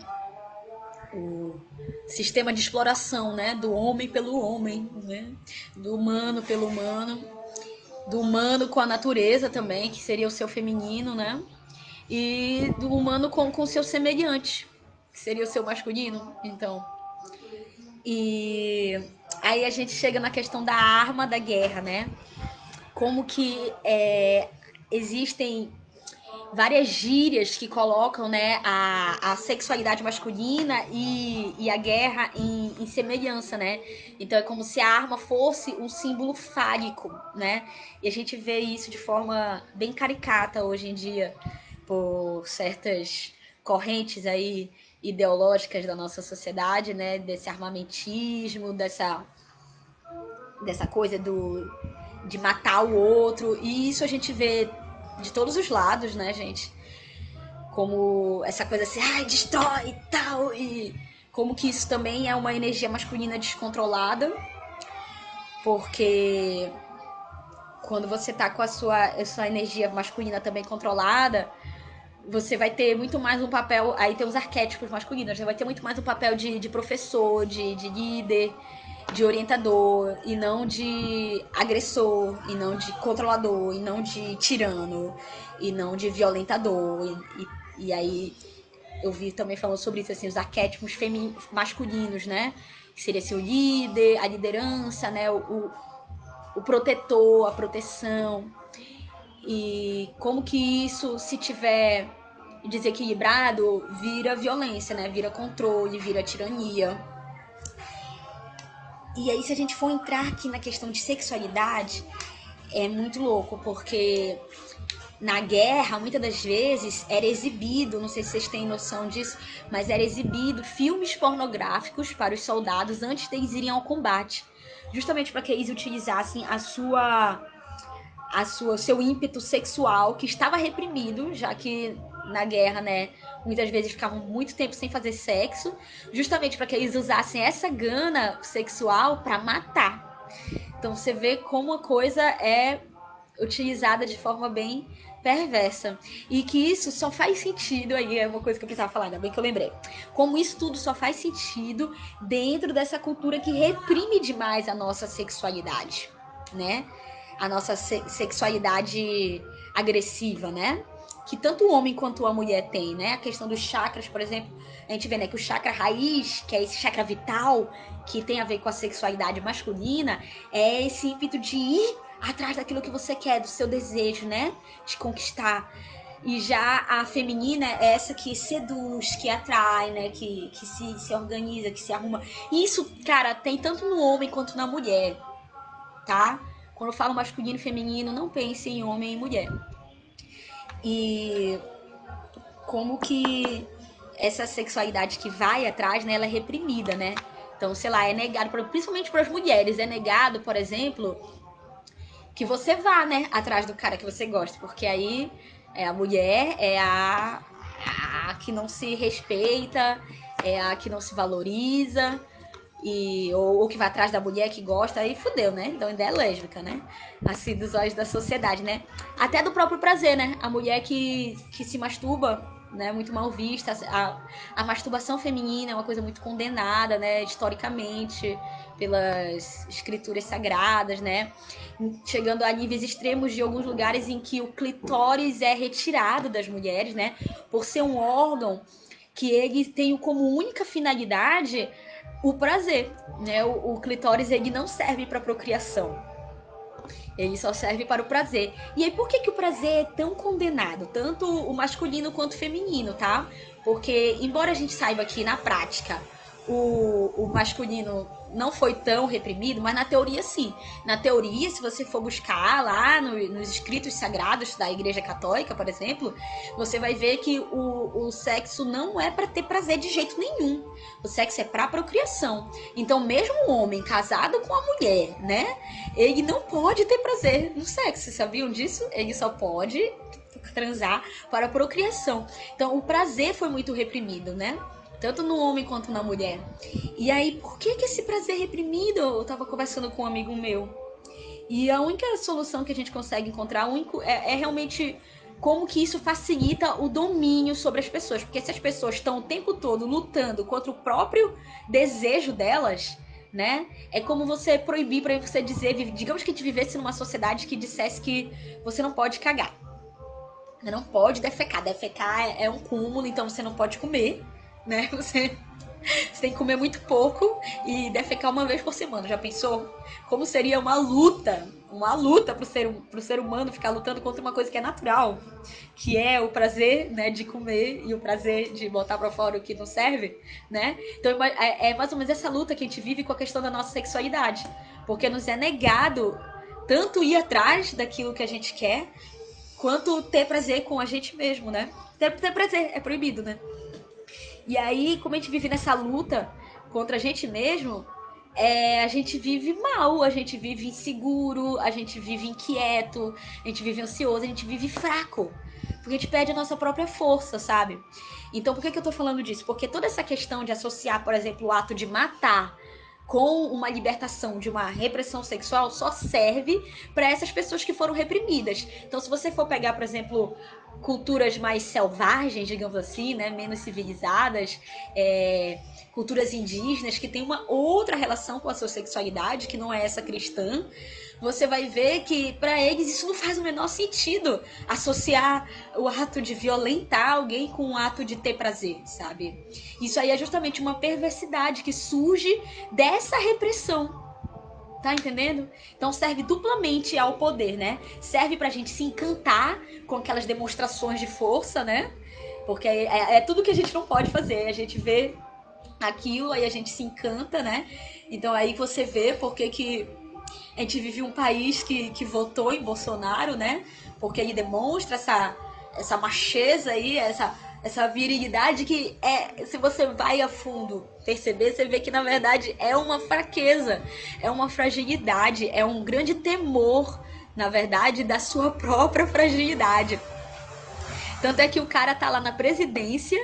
O sistema de exploração, né? Do homem pelo homem, né? Do humano pelo humano, do humano com a natureza também, que seria o seu feminino, né? E do humano com o seu semelhante, que seria o seu masculino, então. E aí a gente chega na questão da arma da guerra, né? Como que existem várias gírias que colocam, né, a sexualidade masculina e a guerra em semelhança, né? Então é como se a arma fosse um símbolo fálico, né? E a gente vê isso de forma bem caricata hoje em dia por certas correntes aí ideológicas da nossa sociedade, né? Desse armamentismo, dessa coisa de matar o outro. E isso a gente vê de todos os lados, né, gente? Como essa coisa assim, ai, destrói e tal. E como que isso também é uma energia masculina descontrolada. Porque quando você tá com a sua energia masculina também controlada, você vai ter muito mais um papel. Aí tem os arquétipos masculinos, você vai ter muito mais um papel de professor, de líder, de orientador, e não de agressor, e não de controlador, e não de tirano, e não de violentador. E aí eu vi também falando sobre isso, assim, os arquétipos masculinos, né? Que seria assim, o líder, a liderança, né? O protetor, a proteção. E como que isso, se tiver desequilibrado, vira violência, né? Vira controle, vira tirania. E aí, se a gente for entrar aqui na questão de sexualidade, é muito louco, porque na guerra, muitas das vezes, era exibido, não sei se vocês têm noção disso, mas era exibido filmes pornográficos para os soldados antes deles irem ao combate. Justamente para que eles utilizassem seu ímpeto sexual, que estava reprimido, já que na guerra, né, muitas vezes ficavam muito tempo sem fazer sexo, justamente para que eles usassem essa gana sexual para matar. Então você vê como a coisa é utilizada de forma bem perversa. E que isso só faz sentido, aí é uma coisa que eu precisava falar, ainda bem que eu lembrei. Como isso tudo só faz sentido dentro dessa cultura que reprime demais a nossa sexualidade, né? A nossa sexualidade agressiva, né? Que tanto o homem quanto a mulher tem, né? A questão dos chakras, por exemplo, a gente vê, né, que o chakra raiz, que é esse chakra vital, que tem a ver com a sexualidade masculina, é esse ímpeto de ir atrás daquilo que você quer, do seu desejo, né? De conquistar. E já a feminina é essa que seduz, que atrai, né? Que se organiza, que se arruma. E isso, cara, tem tanto no homem quanto na mulher, tá? Quando eu falo masculino e feminino, não pense em homem e mulher. E como que essa sexualidade que vai atrás, né, ela é reprimida, né? Então, sei lá, é negado, principalmente para as mulheres, é negado, por exemplo, que você vá, né, atrás do cara que você gosta, porque aí a mulher é a que não se respeita, é a que não se valoriza, ou que vai atrás da mulher que gosta, aí fudeu, né? Então ainda é lésbica, né? Assim, dos olhos da sociedade, né? Até do próprio prazer, né? A mulher que se masturba, né? Muito mal vista. A masturbação feminina é uma coisa muito condenada, né? Historicamente, pelas escrituras sagradas, né? Chegando a níveis extremos de alguns lugares em que o clitóris é retirado das mulheres, né? Por ser um órgão que ele tem como única finalidade o prazer, né? O clitóris ele não serve para procriação. Ele só serve para o prazer. E aí por que o prazer é tão condenado, tanto o masculino quanto o feminino, tá? Porque embora a gente saiba que na prática o masculino não foi tão reprimido, mas na teoria sim. Na teoria, se você for buscar lá nos escritos sagrados da Igreja Católica, por exemplo, você vai ver que o sexo não é para ter prazer de jeito nenhum. O sexo é para procriação. Então, mesmo um homem casado com a mulher, né, ele não pode ter prazer no sexo. Vocês sabiam disso? Ele só pode transar para procriação. Então, o prazer foi muito reprimido, né? Tanto no homem quanto na mulher. E aí, por que esse prazer reprimido? Eu tava conversando com um amigo meu. E a única solução que a gente consegue encontrar é realmente como que isso facilita o domínio sobre as pessoas. Porque se as pessoas estão o tempo todo lutando contra o próprio desejo delas, né? É como você proibir para você dizer, digamos que a gente vivesse numa sociedade que dissesse que você não pode cagar. Você não pode defecar. Defecar é um cúmulo, então você não pode comer, né? Você tem que comer muito pouco e defecar uma vez por semana. Já pensou? Como seria uma luta pro ser humano ficar lutando contra uma coisa que é natural, que é o prazer, né, de comer e o prazer de botar pra fora o que não serve, né? Então é mais ou menos essa luta que a gente vive com a questão da nossa sexualidade, porque nos é negado tanto ir atrás daquilo que a gente quer, quanto ter prazer com a gente mesmo, né? Ter prazer é proibido, né? E aí, como a gente vive nessa luta contra a gente mesmo, a gente vive mal, a gente vive inseguro, a gente vive inquieto, a gente vive ansioso, a gente vive fraco. Porque a gente perde a nossa própria força, sabe? Então, por que eu tô falando disso? Porque toda essa questão de associar, por exemplo, o ato de matar com uma libertação de uma repressão sexual só serve para essas pessoas que foram reprimidas. Então, se você for pegar, por exemplo, culturas mais selvagens, digamos assim, né, menos civilizadas, culturas indígenas que têm uma outra relação com a sua sexualidade, que não é essa cristã, você vai ver que para eles isso não faz o menor sentido, associar o ato de violentar alguém com o ato de ter prazer, sabe? Isso aí é justamente uma perversidade que surge dessa repressão. Tá entendendo? Então serve duplamente ao poder, né? Serve pra gente se encantar com aquelas demonstrações de força, né? Porque é tudo que a gente não pode fazer. A gente vê aquilo, aí a gente se encanta, né? Então aí você vê porque que a gente vive um país que votou em Bolsonaro, né? Porque ele demonstra essa macheza aí, essa virilidade que se você vai a fundo perceber, você vê que na verdade é uma fraqueza, é uma fragilidade, é um grande temor, na verdade, da sua própria fragilidade. Tanto é que o cara tá lá na presidência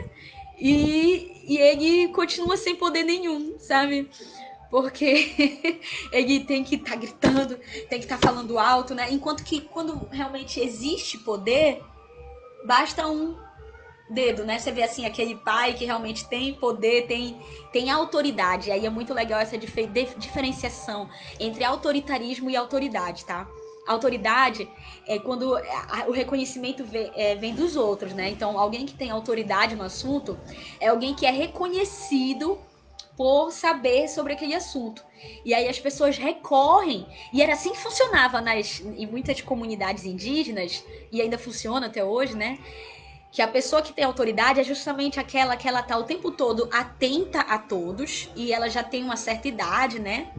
e ele continua sem poder nenhum, sabe? Porque ele tem que estar gritando, tem que estar falando alto, né? Enquanto que quando realmente existe poder, basta um dedo, né? Você vê assim, aquele pai que realmente tem poder, tem autoridade. Aí é muito legal essa diferenciação entre autoritarismo e autoridade, tá? Autoridade é quando o reconhecimento vem dos outros, né? Então, alguém que tem autoridade no assunto é alguém que é reconhecido por saber sobre aquele assunto. E aí as pessoas recorrem, e era assim que funcionava em muitas comunidades indígenas, e ainda funciona até hoje, né? Que a pessoa que tem autoridade é justamente aquela que ela tá o tempo todo atenta a todos, e ela já tem uma certa idade, né?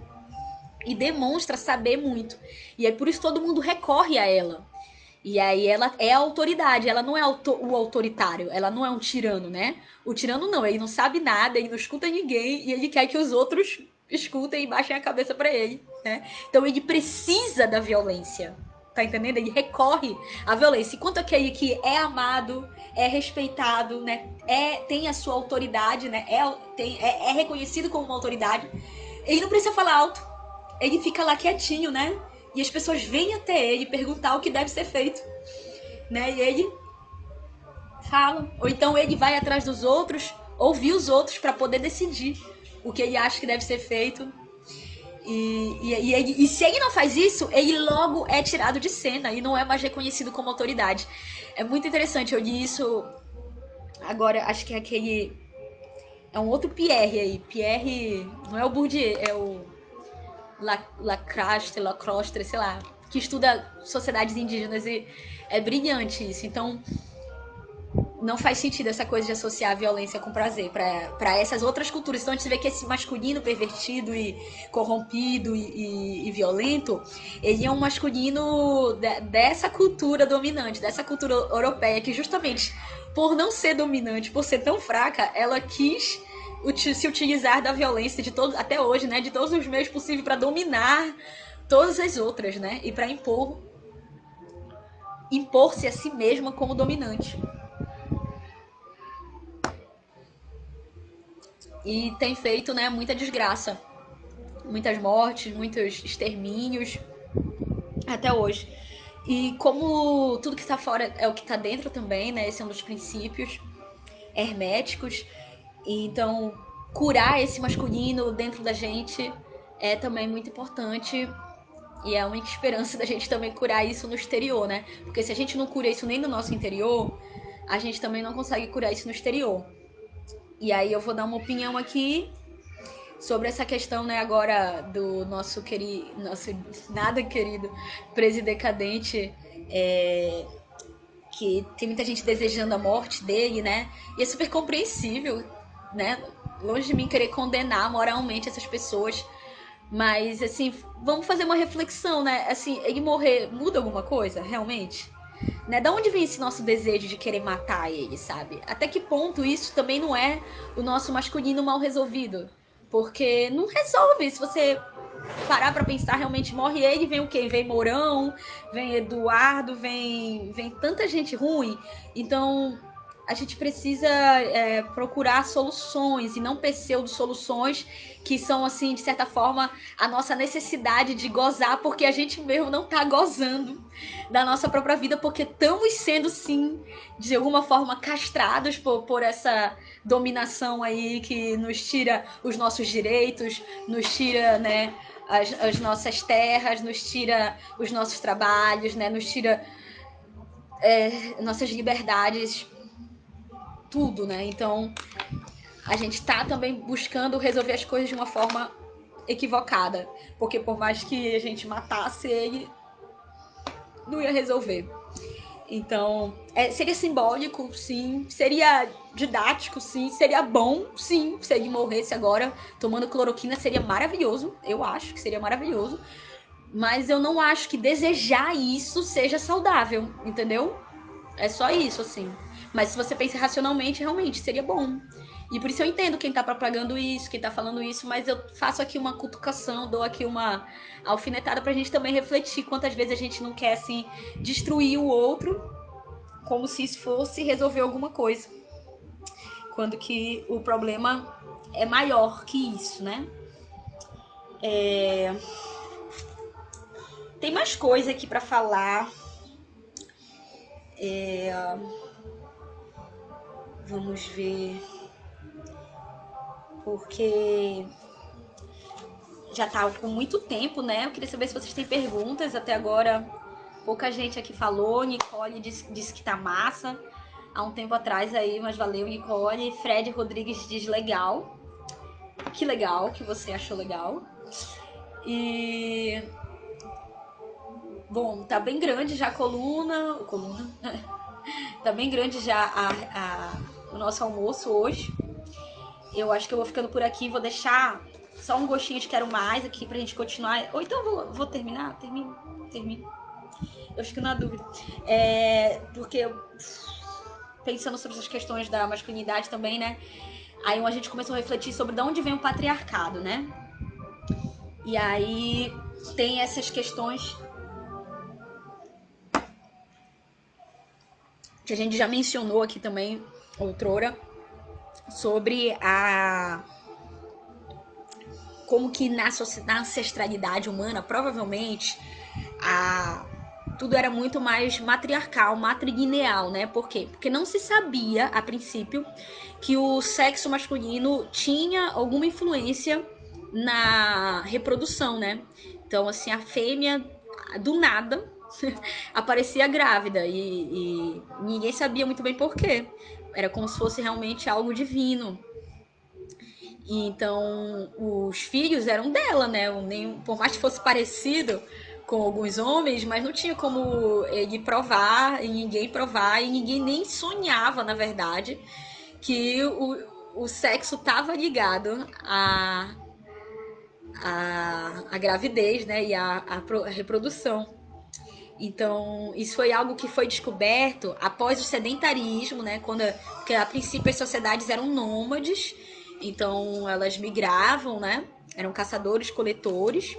E demonstra saber muito. E aí por isso todo mundo recorre a ela. E aí ela é a autoridade, ela não é o autoritário, ela não é um tirano, né? O tirano não, ele não sabe nada, ele não escuta ninguém e ele quer que os outros escutem e baixem a cabeça pra ele, né? Então ele precisa da violência, tá entendendo? Ele recorre à violência. Enquanto aquele que é amado, é respeitado, né? Tem a sua autoridade, né? É reconhecido como uma autoridade, ele não precisa falar alto, ele fica lá quietinho, né? E as pessoas vêm até ele perguntar o que deve ser feito, né? E ele fala. Ou então ele vai atrás dos outros, ouvir os outros para poder decidir o que ele acha que deve ser feito. E se ele não faz isso, ele logo é tirado de cena e não é mais reconhecido como autoridade. É muito interessante, eu li isso agora, acho que é aquele... É um outro Pierre aí. Pierre... Não é o Bourdieu, é o... Lacroste, sei lá, que estuda sociedades indígenas e é brilhante isso. Então, não faz sentido essa coisa de associar a violência com prazer para essas outras culturas. Então a gente vê que esse masculino pervertido e corrompido e violento, ele é um masculino dessa cultura dominante, dessa cultura europeia, que justamente por não ser dominante, por ser tão fraca, ela quis se utilizar da violência de todos, até hoje, né, de todos os meios possíveis para dominar todas as outras, né, e para impor-se a si mesma como dominante. E tem feito, né, muita desgraça, muitas mortes, muitos extermínios até hoje. E como tudo que está fora é o que está dentro também, né, esse é um dos princípios herméticos. E então curar esse masculino dentro da gente é também muito importante. E é a única esperança da gente também curar isso no exterior, né? Porque se a gente não cura isso nem no nosso interior, a gente também não consegue curar isso no exterior. E aí eu vou dar uma opinião aqui sobre essa questão, né, agora do nosso nada querido presidente decadente, que tem muita gente desejando a morte dele, né? E é super compreensível, né? Longe de mim querer condenar moralmente essas pessoas, mas assim, vamos fazer uma reflexão, né? Assim, ele morrer muda alguma coisa, realmente? Né? Da onde vem esse nosso desejo de querer matar ele, sabe? Até que ponto isso também não é o nosso masculino mal resolvido? Porque não resolve. Se você parar pra pensar, realmente morre ele, vem o quê? Vem Mourão, vem Eduardo, vem tanta gente ruim. Então a gente precisa procurar soluções e não pseudo-soluções que são, assim, de certa forma, a nossa necessidade de gozar, porque a gente mesmo não tá gozando da nossa própria vida, porque estamos sendo, sim, de alguma forma castrados por essa dominação aí que nos tira os nossos direitos, nos tira, né, as nossas terras, nos tira os nossos trabalhos, né, nos tira nossas liberdades, tudo, né? Então a gente tá também buscando resolver as coisas de uma forma equivocada, porque por mais que a gente matasse ele, não ia resolver. Então, seria simbólico, sim. Seria didático, sim. Seria bom, sim. Se ele morresse agora tomando cloroquina, seria maravilhoso. Eu acho que seria maravilhoso. Mas eu não acho que desejar isso seja saudável, entendeu? É só isso, assim. Mas se você pensa racionalmente, realmente seria bom. E por isso eu entendo quem tá propagando isso, quem tá falando isso, mas eu faço aqui uma cutucação, dou aqui uma alfinetada pra gente também refletir quantas vezes a gente não quer, assim, destruir o outro como se isso fosse resolver alguma coisa. Quando que o problema é maior que isso, né? Tem mais coisa aqui pra falar. Vamos ver. Porque já tá com muito tempo, né? Eu queria saber se vocês têm perguntas. Até agora, pouca gente aqui falou. Nicole disse que tá massa. Há um tempo atrás aí, mas valeu, Nicole. Fred Rodrigues diz legal. Que legal, que você achou legal. E... Bom, tá bem grande já a coluna. Tá bem grande já o nosso almoço hoje. Eu acho que eu vou ficando por aqui. Vou deixar só um gostinho de quero mais aqui pra gente continuar. Ou então vou terminar? Termino. Eu fico na dúvida. Porque pensando sobre essas questões da masculinidade também, né? Aí a gente começou a refletir sobre de onde vem o patriarcado, né? E aí tem essas questões que a gente já mencionou aqui também outrora, sobre como que na ancestralidade humana, provavelmente, tudo era muito mais matriarcal, matrilineal, né? Por quê? Porque não se sabia, a princípio, que o sexo masculino tinha alguma influência na reprodução, né? Então, assim, a fêmea, do nada, aparecia grávida e ninguém sabia muito bem por quê. Era como se fosse realmente algo divino. E então, os filhos eram dela, né? Por mais que fosse parecido com alguns homens, mas não tinha como ele provar, e ninguém nem sonhava, na verdade, que o sexo estava ligado à gravidez, né, e à reprodução. Então, isso foi algo que foi descoberto após o sedentarismo, né? Porque a princípio as sociedades eram nômades, então elas migravam, né? Eram caçadores, coletores.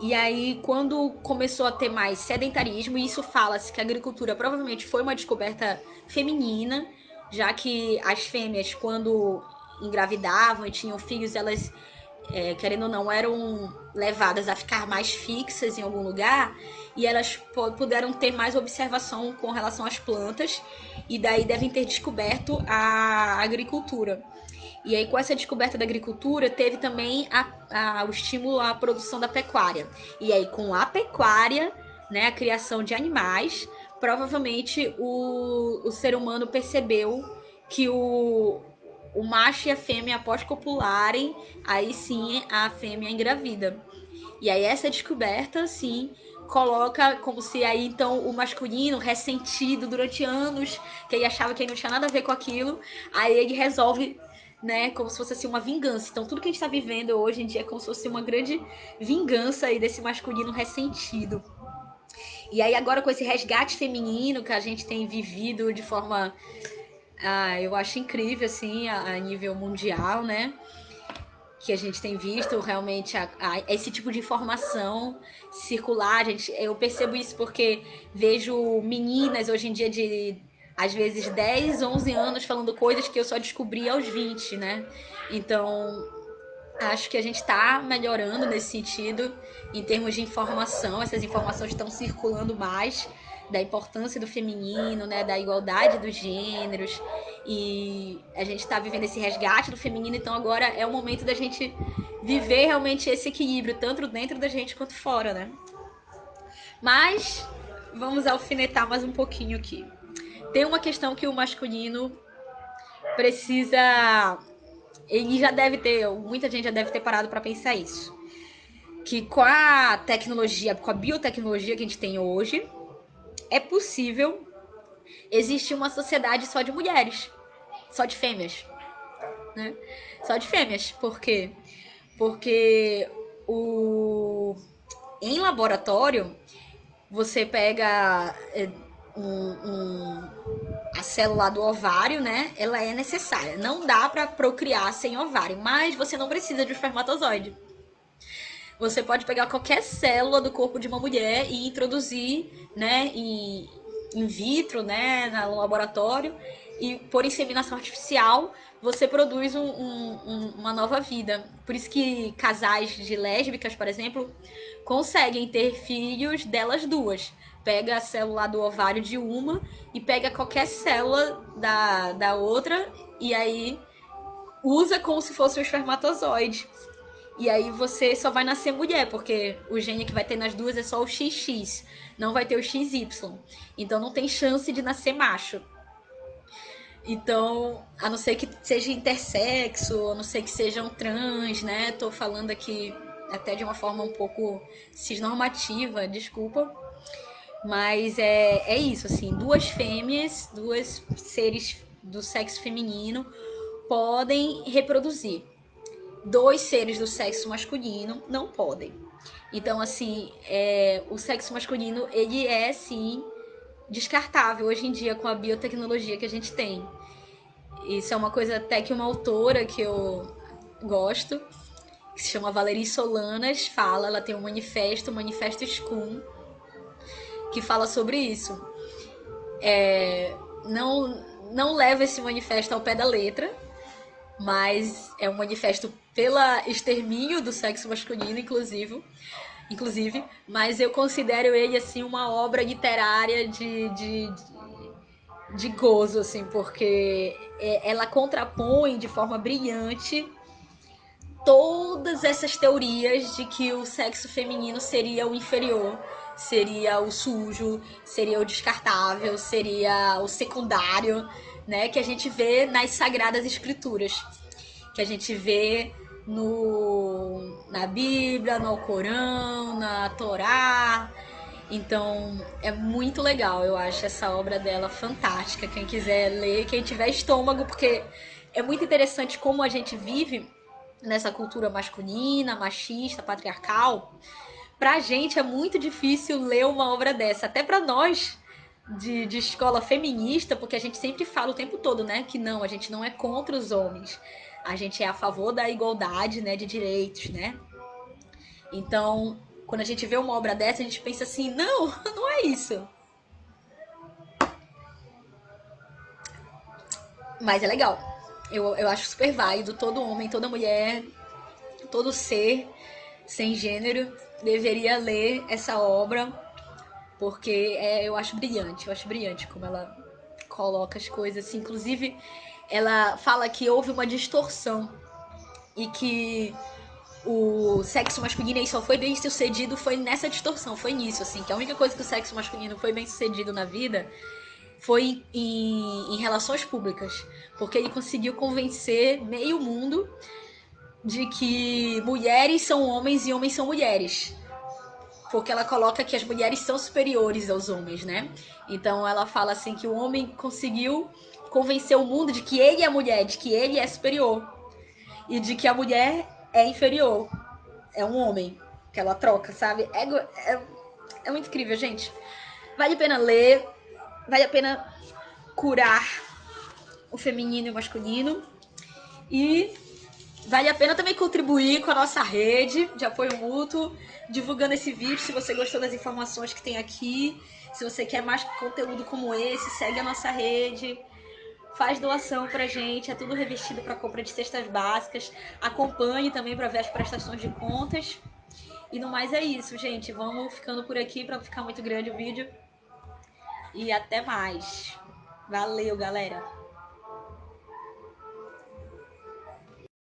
E aí, quando começou a ter mais sedentarismo, e isso fala-se que a agricultura provavelmente foi uma descoberta feminina, já que as fêmeas, quando engravidavam e tinham filhos, elas, querendo ou não, eram levadas a ficar mais fixas em algum lugar, e elas puderam ter mais observação com relação às plantas, e daí devem ter descoberto a agricultura. E aí, com essa descoberta da agricultura, teve também o estímulo à produção da pecuária. E aí, com a pecuária, né, a criação de animais, provavelmente o ser humano percebeu que o macho e a fêmea, após copularem, aí sim a fêmea engravida. E aí, essa descoberta, sim, coloca como se aí então o masculino ressentido durante anos, que ele achava que ele não tinha nada a ver com aquilo, aí ele resolve, né, como se fosse assim uma vingança. Então tudo que a gente tá vivendo hoje em dia é como se fosse uma grande vingança aí desse masculino ressentido. E aí agora com esse resgate feminino que a gente tem vivido de forma, eu acho incrível assim, a nível mundial, né? Que a gente tem visto realmente esse tipo de informação circular. Eu percebo isso porque vejo meninas hoje em dia de às vezes 10, 11 anos falando coisas que eu só descobri aos 20, né? Então, acho que a gente está melhorando nesse sentido em termos de informação. Essas informações estão circulando mais da importância do feminino, né, da igualdade dos gêneros, e a gente está vivendo esse resgate do feminino. Então agora é o momento da gente viver realmente esse equilíbrio, tanto dentro da gente quanto fora, né? Mas vamos alfinetar mais um pouquinho aqui. Tem uma questão que o masculino precisa, ele já deve ter, muita gente já deve ter parado para pensar isso, que com a tecnologia, com a biotecnologia que a gente tem hoje, é possível existir uma sociedade só de mulheres, só de fêmeas, né? Só de fêmeas. Por quê? Porque em laboratório, você pega a célula do ovário, né? Ela é necessária. Não dá para procriar sem ovário, mas você não precisa de um espermatozoide. Você pode pegar qualquer célula do corpo de uma mulher e introduzir, né, in vitro, né, no laboratório, e por inseminação artificial você produz uma nova vida. Por isso que casais de lésbicas, por exemplo, conseguem ter filhos delas duas. Pega a célula do ovário de uma e pega qualquer célula da outra, e aí usa como se fosse um espermatozoide. E aí você só vai nascer mulher, porque o gene que vai ter nas duas é só o XX, não vai ter o XY. Então não tem chance de nascer macho. Então, a não ser que seja intersexo, a não ser que sejam trans, né? Tô falando aqui até de uma forma um pouco cisnormativa, desculpa. Mas é isso, assim, duas fêmeas, duas seres do sexo feminino podem reproduzir. Dois seres do sexo masculino não podem. Então, assim, o sexo masculino, ele é, sim, descartável hoje em dia com a biotecnologia que a gente tem. Isso é uma coisa até que uma autora que eu gosto, que se chama Valerie Solanas, fala. Ela tem um manifesto, o Manifesto Scum, que fala sobre isso. Não leva esse manifesto ao pé da letra, mas é um manifesto pela extermínio do sexo masculino, inclusive, mas eu considero ele assim uma obra literária de gozo, assim, porque ela contrapõe de forma brilhante todas essas teorias de que o sexo feminino seria o inferior, seria o sujo, seria o descartável, seria o secundário, né, que a gente vê nas Sagradas Escrituras, que a gente vê na Bíblia, no Alcorão, na Torá. Então é muito legal, eu acho essa obra dela fantástica. Quem quiser ler, quem tiver estômago, porque é muito interessante como a gente vive nessa cultura masculina, machista, patriarcal. Pra gente é muito difícil ler uma obra dessa, até pra nós de escola feminista, porque a gente sempre fala o tempo todo, né, que não, a gente não é contra os homens, a gente é a favor da igualdade, né, de direitos, né. Então, quando a gente vê uma obra dessa, a gente pensa assim, não, não é isso. Mas é legal. Eu acho super válido, todo homem, toda mulher, todo ser sem gênero deveria ler essa obra, porque eu acho brilhante como ela coloca as coisas assim. Inclusive, ela fala que houve uma distorção e que o sexo masculino aí só foi bem sucedido foi nessa distorção, foi nisso, assim, que a única coisa que o sexo masculino foi bem sucedido na vida foi em relações públicas, porque ele conseguiu convencer meio mundo de que mulheres são homens e homens são mulheres. Porque ela coloca que as mulheres são superiores aos homens, né? Então ela fala assim que o homem conseguiu convencer o mundo de que ele é mulher, de que ele é superior. E de que a mulher é inferior. É um homem. Que ela troca, sabe? É muito incrível, gente. Vale a pena ler. Vale a pena curar o feminino e o masculino. E vale a pena também contribuir com a nossa rede de apoio mútuo, divulgando esse vídeo. Se você gostou das informações que tem aqui, se você quer mais conteúdo como esse, segue a nossa rede, faz doação pra gente, é tudo revestido para compra de cestas básicas. Acompanhe também para ver as prestações de contas. E no mais é isso, gente. Vamos ficando por aqui para não ficar muito grande o vídeo. E até mais. Valeu, galera!